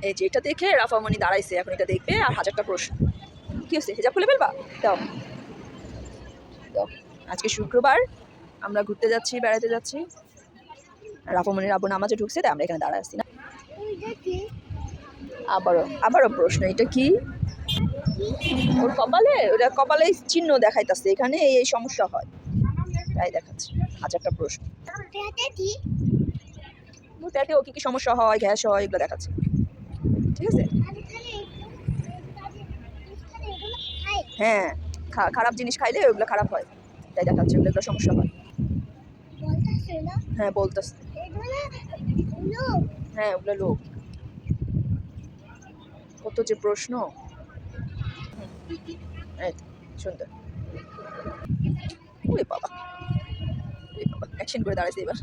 এই যে এটা দেখে রাফামণি দাঁড়াইছে, এখন এটা দেখবে আর হাজারটা প্রশ্ন। কি হচ্ছে, হেজাব খুলে ফেলবা? দাও দাও। আজকে শুক্রবার, আমরা ঘুরতে যাচ্ছি, বেড়াতে যাচ্ছি। রাফামণির আব্বু নামাজে ঢুকছে, তাই আমরা এখানে দাঁড়ায় আসছি না। আবারও প্রশ্ন, এটা কি? ওর কপালে, ওটা কপালে চিহ্ন দেখাইতেছে, এখানে এই সমস্যা হয়, তাই দেখাচ্ছে। হাজারটা প্রশ্ন। পেটে ও কি কি সমস্যা হয়, গ্যাস হয়, এগুলো দেখাচ্ছে। ঠিক আছে, হ্যাঁ, খারাপ জিনিস খাইলে ওগুলো খারাপ হয়, তাই দেখাচ্ছে ওগুলো সমস্যা হয়। হ্যাঁ বলতেছে, হ্যাঁ ওগুলো লোক। কত যে প্রশ্ন। এই সুন্দর। ওরে বাবা, অ্যাকশন করে দাঁড়াইছে এবার।